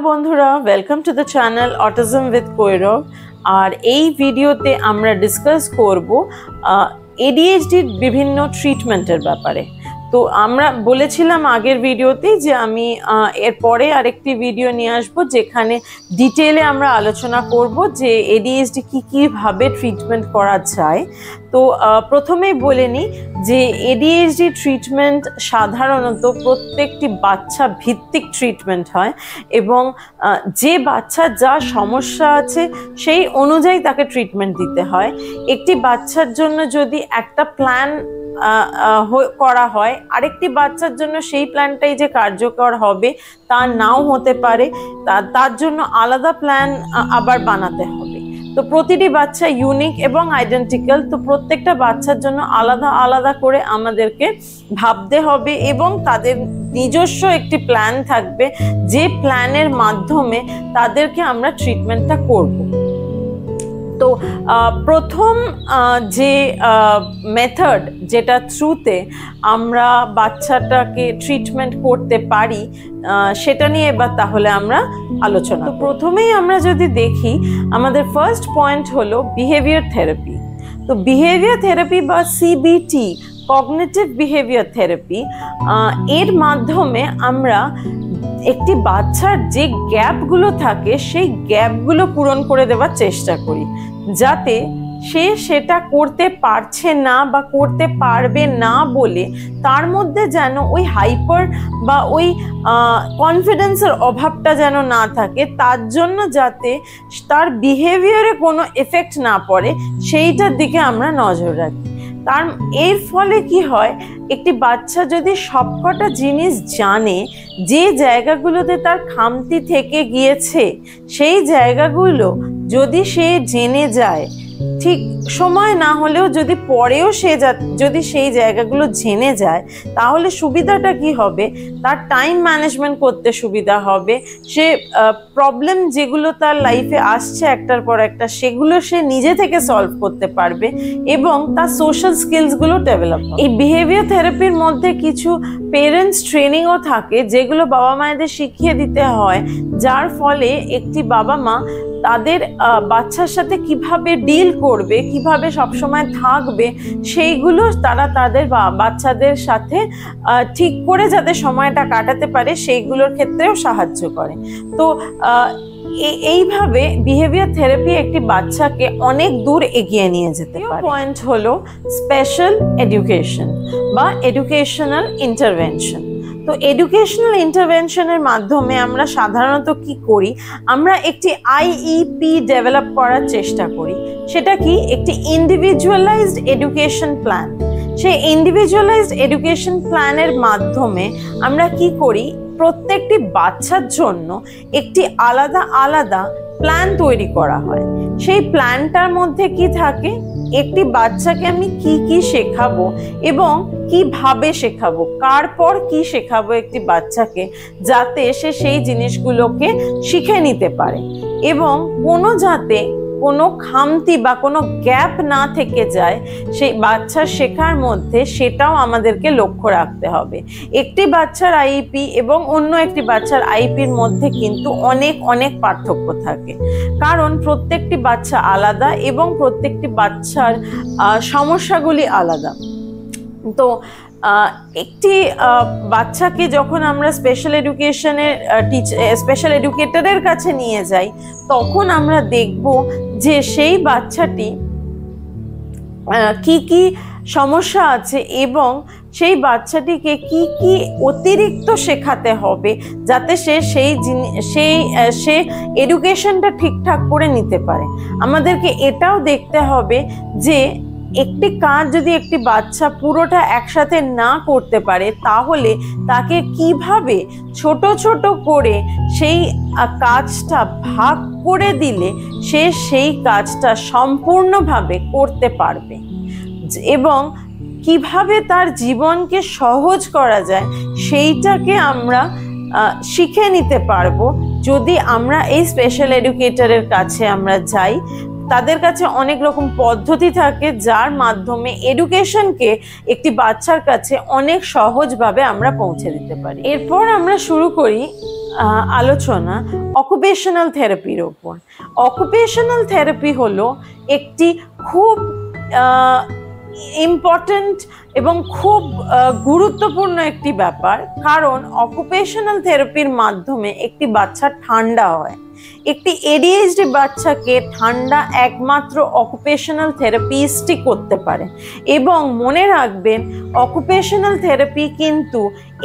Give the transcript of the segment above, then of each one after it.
বন্ধুরা, welcome to the channel autism with Kairab. আর এই ভিডিওতে আমরা ডিসকাস করব এডিএইচডির বিভিন্ন ট্রিটমেন্টের ব্যাপারে। তো আমরা বলেছিলাম আগের ভিডিওতে যে আমি এরপরে আরেকটি ভিডিও নিয়ে আসবো যেখানে ডিটেলে আমরা আলোচনা করব যে এডিএইচডি কীভাবে ট্রিটমেন্ট করা যায়। তো প্রথমেই বলে নিই যে এডিএইচডি ট্রিটমেন্ট সাধারণত প্রত্যেকটি বাচ্চা ভিত্তিক ট্রিটমেন্ট হয় এবং যে বাচ্চার যা সমস্যা আছে সেই অনুযায়ী তাকে ট্রিটমেন্ট দিতে হয়। একটি বাচ্চার জন্য যদি একটা প্ল্যান করা হয়, আরেকটি বাচ্চার জন্য সেই প্ল্যানটাই যে কার্যকর হবে তা নাও হতে পারে, তার জন্য আলাদা প্ল্যান আবার বানাতে হবে। তো প্রতিটি বাচ্চা ইউনিক এবং আইডেন্টিক্যাল, তো প্রত্যেকটা বাচ্চার জন্য আলাদা আলাদা করে আমাদেরকে ভাবতে হবে এবং তাদের নিজস্ব একটি প্ল্যান থাকবে যে প্ল্যানের মাধ্যমে তাদেরকে আমরা ট্রিটমেন্টটা করব। তো প্রথম যে মেথড যেটা থ্রুতে আমরা বাচ্চাটাকে ট্রিটমেন্ট করতে পারি সেটা নিয়ে এবার তাহলে আমরা আলোচনা। তো প্রথমেই আমরা যদি দেখি, আমাদের ফার্স্ট পয়েন্ট হলো বিহেভিয়ার থেরাপি। তো বিহেভিয়ার থেরাপি বা সিবিটি, কগনিটিভ বিহেভিয়ার থেরাপি, এর মাধ্যমে আমরা একটি বাচ্চার যে গ্যাপগুলো থাকে সেই গ্যাপগুলো পূরণ করে দেওয়ার চেষ্টা করি, যাতে সে সেটা করতে পারছে না বা করতে পারবে না বলে তার মধ্যে যেন ওই হাইপার বা ওই কনফিডেন্সের অভাবটা যেন না থাকে, তার জন্য যাতে তার বিহেভিয়ারে কোনো এফেক্ট না পড়ে সেইটার দিকে আমরা নজর রাখি। এর ফলে কি হয়, একটি বাচ্চা যদি সবকটা জিনিস জানে, যে জায়গাগুলোতে তার খামতি থেকে গিয়েছে সেই জায়গাগুলো যদি সে জেনে যায়, ঠিক সময় না হলেও যদি পরেও যদি সেই জায়গাগুলো জেনে যায়, তাহলে সুবিধাটা কি হবে, তার টাইম ম্যানেজমেন্ট করতে সুবিধা হবে। সে প্রবলেম যেগুলো তার লাইফে আসছে একটার পর একটা, সেগুলো সে নিজে থেকে সলভ করতে পারবে এবং তার সোশ্যাল স্কিলসগুলো ডেভেলপ হবে। এই বিহেভিয়ার থেরাপির মধ্যে কিছু পেরেন্টস ট্রেনিংও থাকে যেগুলো বাবা মায়েদের শিখিয়ে দিতে হয়, যার ফলে একটি বাবা মা তাদের বাচ্চার সাথে কিভাবে ডিল করবে, কিভাবে সবসময় থাকবে, সেইগুলো তারা তাদের বাচ্চাদের সাথে ঠিক করে যাতে সময়টা কাটাতে পারে সেইগুলোর ক্ষেত্রেও সাহায্য করে। তো এইভাবে বিহেভিয়ার থেরাপি একটি বাচ্চাকে অনেক দূর এগিয়ে নিয়ে যেতে পারে। পয়েন্ট হলো স্পেশাল এডুকেশন বা এডুকেশনাল ইন্টারভেনশন। তো এডুকেশনাল ইন্টারভেনশনের মাধ্যমে আমরা সাধারণত কি করি, আমরা একটি আইইপি ডেভেলপ করার চেষ্টা করি। সেটা কি, একটি ইন্ডিভিজুয়ালাইজড এডুকেশন প্ল্যান। সেই ইন্ডিভিজুয়ালাইজড এডুকেশন প্ল্যানের মাধ্যমে আমরা কি করি, প্রত্যেকটি বাচ্চার জন্য একটি আলাদা আলাদা প্ল্যান তৈরি করা হয়। সেই প্ল্যানটার মধ্যে কি থাকে, একটি বাচ্চাকে আমি কি কি শেখাবো এবং কিভাবে শেখাবো, কার পর কি শেখাবো একটি বাচ্চাকে, যাতে সে সেই জিনিসগুলোকে শিখে নিতে পারে এবং যাতে কোনো খামতি বা কোনো গ্যাপ না থেকে যায় সেই বাচ্চার শেখার মধ্যে, সেটাও আমাদেরকে লক্ষ্য রাখতে হবে। একটি বাচ্চার আইইপি এবং অন্য একটি বাচ্চার আইইপির মধ্যে কিন্তু অনেক অনেক পার্থক্য থাকে, কারণ প্রত্যেকটি বাচ্চা আলাদা এবং প্রত্যেকটি বাচ্চার সমস্যাগুলি আলাদা। তো একটি বাচ্চাকে যখন আমরা স্পেশাল এডুকেটরের কাছে নিয়ে যাই, তখন আমরা দেখব যে সেই বাচ্চাটি কি কি সমস্যা আছে এবং সেই বাচ্চাটিকে কি কি অতিরিক্ত শেখাতে হবে যাতে সে এডুকেশনটা ঠিকঠাক করে নিতে পারে। আমাদেরকে এটাও দেখতে হবে যে একটি কাজ যদি একটি বাচ্চা পুরোটা একসাথে না করতে পারে, তাহলে তাকে কিভাবে ছোট ছোট করে সেই কাজটা ভাগ করে দিলে সে সেই কাজটা সম্পূর্ণভাবে করতে পারবে এবং কিভাবে তার জীবনকে সহজ করা যায় সেইটাকে আমরা শিখে নিতে পারবো যদি আমরা এই স্পেশাল এডুকেটরের কাছে আমরা যাই। তাদের কাছে অনেক রকম পদ্ধতি থাকে যার মাধ্যমে এডুকেশনকে একটি বাচ্চার কাছে অনেক সহজভাবে আমরা পৌঁছে দিতে পারি। এরপর আমরা শুরু করি আলোচনা অকুপেশনাল থেরাপির ওপর। অকুপেশনাল থেরাপি হলো একটি খুব ইম্পর্ট্যান্ট এবং খুব গুরুত্বপূর্ণ একটি ব্যাপার, কারণ অকুপেশনাল থেরাপির মাধ্যমে একটি বাচ্চা ঠান্ডা হয়। একটি ADHD বাচ্চাকে ঠান্ডা একমাত্র অকুপেশনাল থেরাপিস্টই করতে পারে। এবং মনে রাখবেন, অকুপেশনাল থেরাপি কিন্তু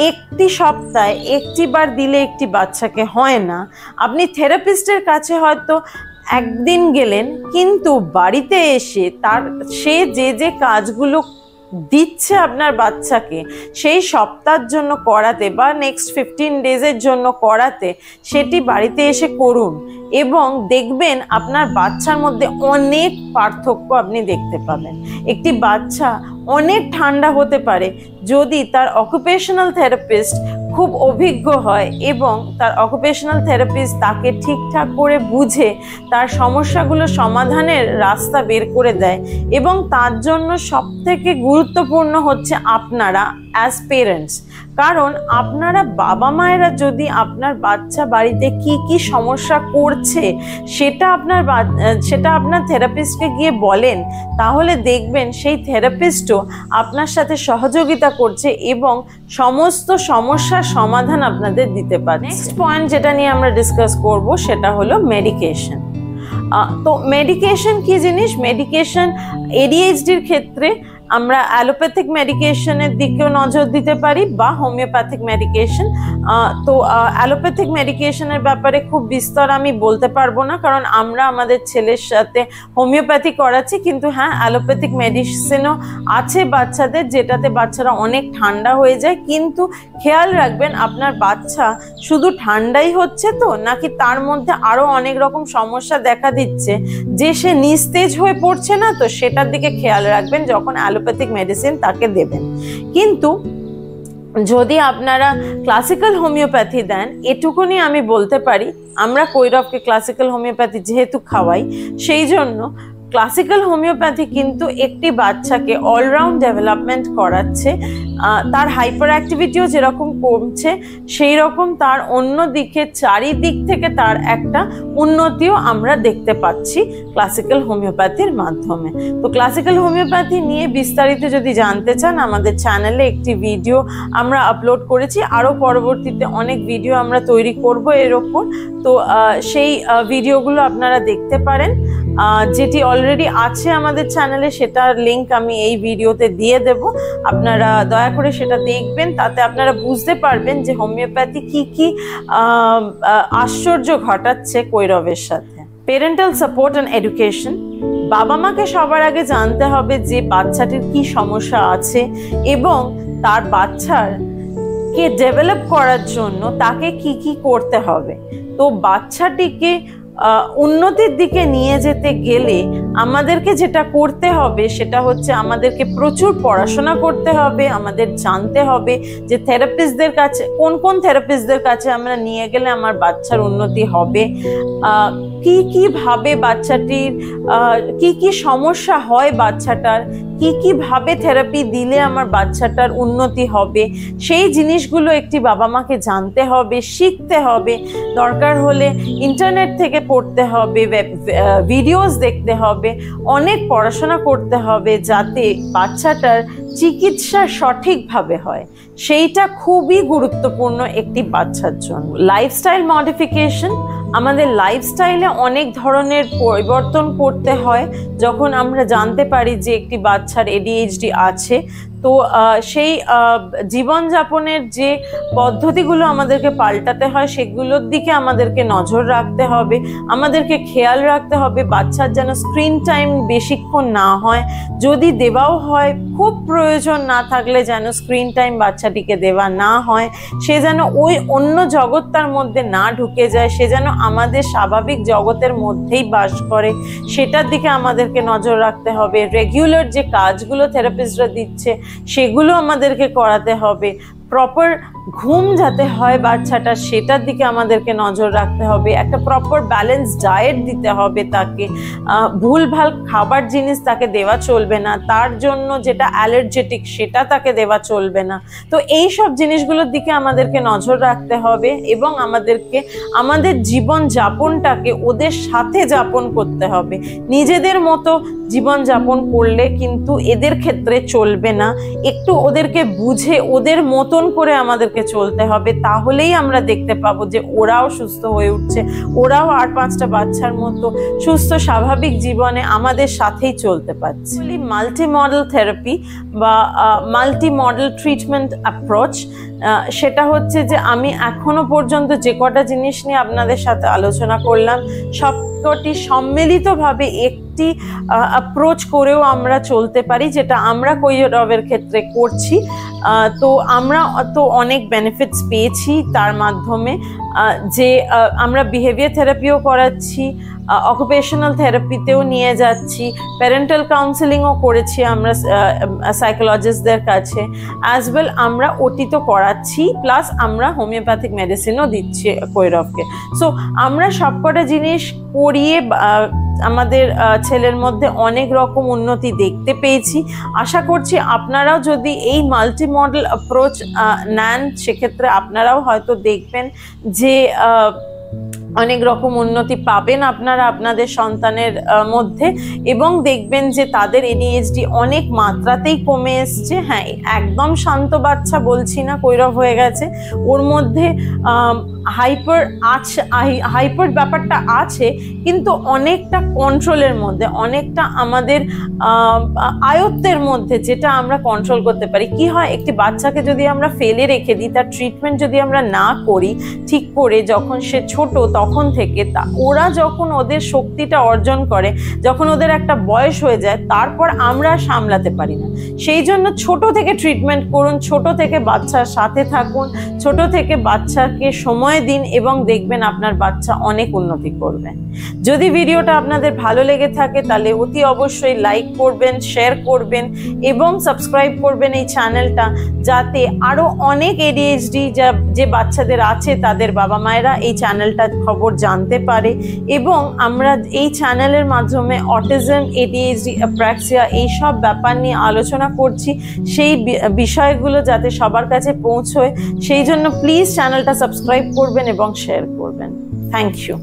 একটি সপ্তাহে একটিবার দিলে একটি বাচ্চাকে হয় না। আপনি থেরাপিস্টের কাছে হয়তো একদিন গেলেন, কিন্তু বাড়িতে এসে সে যে কাজগুলো দিচ্ছে আপনার বাচ্চাকে সেই সপ্তাহের জন্য করাতে বা নেক্সট 15 ডেজের জন্য করাতে, সেটি বাড়িতে এসে করুন এবং দেখবেন আপনার বাচ্চার মধ্যে অনেক পার্থক্য আপনি দেখতে পাবেন। একটি বাচ্চা অনেক ঠান্ডা হতে পারে যদি তার অকুপেশনাল থেরাপিস্ট খুব অভিজ্ঞ হয় এবং তার অকুপেশনাল থেরাপিস্ট তাকে ঠিকঠাক করে বুঝে তার সমস্যাগুলো সমাধানের রাস্তা বের করে দেয়। এবং তার জন্য সবথেকে গুরুত্বপূর্ণ হচ্ছে আপনারা অ্যাজ পেরেন্টস, কারণ আপনারা বাবা মায়েরা যদি আপনার বাচ্চা বাড়িতে কি সমস্যা করছে সেটা আপনার থেরাপিস্টকে গিয়ে বলেন, তাহলে দেখবেন সেই থেরাপিস্টও আপনার সাথে সহযোগিতা করছে এবং সমস্ত সমস্যার সমাধান আপনাদের দিতে পারে। নেক্সট পয়েন্ট যেটা নিয়ে আমরা ডিসকাস করব সেটা হলো মেডিকেশন। তো মেডিকেশন কি জিনিস? মেডিকেশন ADHDর ক্ষেত্রে আমরা অ্যালোপ্যাথিক মেডিকেশনের দিকেও নজর দিতে পারি বা হোমিওপ্যাথিক মেডিকেশন। তো অ্যালোপ্যাথিক মেডিকেশনের ব্যাপারে খুব বিস্তর আমি বলতে পারবো না, কারণ আমরা আমাদের ছেলের সাথে হোমিওপ্যাথি করাচ্ছি, কিন্তু হ্যাঁ অ্যালোপ্যাথিক মেডিসিনও আছে বাচ্চাদের, যেটাতে বাচ্চারা অনেক ঠান্ডা হয়ে যায়। কিন্তু খেয়াল রাখবেন আপনার বাচ্চা শুধু ঠান্ডাই হচ্ছে তো, নাকি তার মধ্যে আরও অনেক রকম সমস্যা দেখা দিচ্ছে যে সে নিস্তেজ হয়ে পড়ছে না, তো সেটার দিকে খেয়াল রাখবেন যখন অ্যালোপ্যাথিক মেডিসিন তাকে দেবেন। কিন্তু যদি আপনারা ক্লাসিক্যাল হোমিওপ্যাথি দেন, এটুকুনি আমি বলতে পারি, আমরা কৈরবকে ক্লাসিক্যাল হোমিওপ্যাথি যেহেতু খাওয়াই, সেই জন্য ক্লাসিক্যাল হোমিওপ্যাথি কিন্তু একটি বাচ্চাকে অলরাউন্ড ডেভেলপমেন্ট করাচ্ছে। তার হাইপার অ্যাক্টিভিটিও যেরকম কমছে, সেই রকম তার অন্যদিকে চারিদিক থেকে তার একটা উন্নতিও আমরা দেখতে পাচ্ছি ক্লাসিক্যাল হোমিওপ্যাথির মাধ্যমে। তো ক্লাসিক্যাল হোমিওপ্যাথি নিয়ে বিস্তারিত যদি জানতে চান, আমাদের চ্যানেলে একটি ভিডিও আমরা আপলোড করেছি, আরও পরবর্তীতে অনেক ভিডিও আমরা তৈরি করব এর ওপর। তো সেই ভিডিওগুলো আপনারা দেখতে পারেন, যেটি অলরেডি আছে আমাদের চ্যানেলে, সেটার লিংক আমি এই ভিডিওতে দিয়ে দেব। আপনারা দয়া করে সেটা দেখবেন, তাতে আপনারা বুঝতে পারবেন যে হোমিওপ্যাথি কি আশ্চর্য ঘটাচ্ছে কৈরবের সাথে। Parental support and education. বাবা মাকে সবার আগে জানতে হবে যে বাচ্চাটির কি সমস্যা আছে এবং তার বাচ্চাকে ডেভেলপ করার জন্য তাকে কি করতে হবে। তো বাচ্চাটিকে উন্নতির দিকে নিয়ে যেতে গেলে আমাদেরকে যেটা করতে হবে সেটা হচ্ছে আমাদেরকে প্রচুর পড়াশোনা করতে হবে। আমাদের জানতে হবে যে থেরাপিস্টদের কাছে কোন থেরাপিস্টদের কাছে আমরা নিয়ে গেলে আমার বাচ্চার উন্নতি হবে, কিভাবে বাচ্চাটির কি সমস্যা হয়, বাচ্চাটার কিভাবে থেরাপি দিলে আমার বাচ্চাটার উন্নতি হবে, সেই জিনিসগুলো একটি বাবা মাকে জানতে হবে, শিখতে হবে। দরকার হলে ইন্টারনেট থেকে পড়তে হবে, ভিডিওস দেখতে হবে, অনেক পড়াশোনা করতে হবে, যাতে বাচ্চাটার চিকিৎসা সঠিকভাবে হয়। সেইটা খুবই গুরুত্বপূর্ণ একটি বাচ্চার জন্য। Lifestyle modification. আমাদের লাইফস্টাইলে অনেক ধরনের পরিবর্তন করতে হয় যখন আমরা জানতে পারি যে একটি বাচ্চার ADHD আছে। তো সেই জীবনযাপনের যে পদ্ধতিগুলো আমাদেরকে পাল্টাতে হয় সেগুলোর দিকে আমাদেরকে নজর রাখতে হবে। আমাদেরকে খেয়াল রাখতে হবে বাচ্চার যেন স্ক্রিন টাইম বেশিক্ষণ না হয়, যদি দেওয়াও হয় খুব প্রয়োজন না থাকলে যেন স্ক্রিন টাইম বাচ্চাটিকে দেওয়া না হয়। সে যেন ওই অন্য জগৎটার মধ্যে না ঢুকে যায়, সে যেন আমাদের স্বাভাবিক জগতের মধ্যেই বাস করে, সেটার দিকে আমাদেরকে নজর রাখতে হবে। রেগুলার যে কাজগুলো থেরাপিস্টরা দিচ্ছে সেগুলো আমাদেরকে করাতে হবে। প্রপার ঘুম যাতে হয় বাচ্চাটা সেটার দিকে আমাদেরকে নজর রাখতে হবে, একটা প্রপার ব্যালেন্স ডায়েট দিতে হবে তাকে, ভুলভাল খাবার জিনিস তাকে দেওয়া চলবে না, তার জন্য যেটা অ্যালার্জেটিক সেটা তাকে দেওয়া চলবে না। তো এই সব জিনিসগুলোর দিকে আমাদেরকে নজর রাখতে হবে এবং আমাদেরকে আমাদের জীবন যাপনটাকে ওদের সাথে যাপন করতে হবে। নিজেদের মতো জীবন যাপন করলে কিন্তু এদের ক্ষেত্রে চলবে না, একটু ওদেরকে বুঝে ওদের মতন করে আমাদেরকে চলতে হবে, তাহলেই আমরা দেখতে পাবো যে ওরাও সুস্থ হয়ে উঠছে, ওরাও আর 5টা বাচ্চার মতো সুস্থ স্বাভাবিক জীবনে আমাদের সাথেই চলতে পারছে। মাল্টি মডেল থেরাপি বা মাল্টি মডেল ট্রিটমেন্ট অ্যাপ্রোচ, সেটা হচ্ছে যে আমি এখনো পর্যন্ত যে কটা জিনিস নিয়ে আপনাদের সাথে আলোচনা করলাম সবকটি সম্মিলিতভাবে একটি অ্যাপ্রোচ করেও আমরা চলতে পারি, যেটা আমরা কৈরবের ক্ষেত্রে করছি। তো আমরা তো অনেক বেনিফিটস পেয়েছি তার মাধ্যমে, যে আমরা বিহেভিয়ার থেরাপিও করাচ্ছি, অকুপেশনাল থেরাপিতেও নিয়ে যাচ্ছি, প্যারেন্টাল কাউন্সেলিংও করেছি আমরা সাইকোলজিস্টদের কাছে, অ্যাজ ওয়েল আমরা ওটি তো করাচ্ছি, প্লাস আমরা হোমিওপ্যাথিক মেডিসিনও দিচ্ছি কৈরবকে। সো আমরা সবকটা জিনিস করিয়ে আমাদের ছেলের মধ্যে অনেক রকম উন্নতি দেখতে পেয়েছি। আশা করছি আপনারাও যদি এই মাল্টি মডেল অ্যাপ্রোচ নেন সেক্ষেত্রে আপনারাও হয়তো দেখবেন যে অনেক রকম উন্নতি পাবেন আপনারা আপনাদের সন্তানের মধ্যে, এবং দেখবেন যে তাদের ADHD অনেক মাত্রাতেই কমে এসছে। হ্যাঁ, একদম শান্ত বাচ্চা বলছি না, কৈরব হয়ে গেছে, ওর মধ্যে হাইপার ব্যাপারটা আছে, কিন্তু অনেকটা কন্ট্রোলের মধ্যে, অনেকটা আমাদের আয়ত্তের মধ্যে, যেটা আমরা কন্ট্রোল করতে পারি। কি হয়, একটি বাচ্চাকে যদি আমরা ফেলে রেখে দিই, তার ট্রিটমেন্ট যদি আমরা না করি ঠিক করে যখন সে ছোট তখন থেকে, ওরা যখন ওদের শক্তিটা অর্জন করে, যখন ওদের একটা বয়স হয়ে যায়, তারপর আমরা সামলাতে পারি না। সেই জন্য ছোট থেকে ট্রিটমেন্ট করুন, ছোট থেকে বাচ্চার সাথে থাকুন, ছোট থেকে বাচ্চাকে সময় দিন, এবং দেখবেন আপনার বাচ্চা অনেক উন্নতি করবে। যদি ভিডিওটা আপনাদের ভালো লেগে থাকে তাহলে অতি অবশ্যই লাইক করবেন, শেয়ার করবেন এবং সাবস্ক্রাইব করবেন এই চ্যানেলটা, যাতে আরো অনেক ADHD যে বাচ্চাদের আছে তাদের বাবা মায়েরা এই চ্যানেলটার খবর জানতে পারে, এবং আমরা এই চ্যানেলের মাধ্যমে অটিজম, ADHD, অ্যাপ্রাক্সিয়া এইসব ব্যাপার নিয়ে আলোচনা করছি, সেই বিষয়গুলো যাতে সবার কাছে পৌঁছয় সেই জন্য প্লিজ চ্যানেলটা সাবস্ক্রাইব করবেন এবং শেয়ার করবেন। Thank you.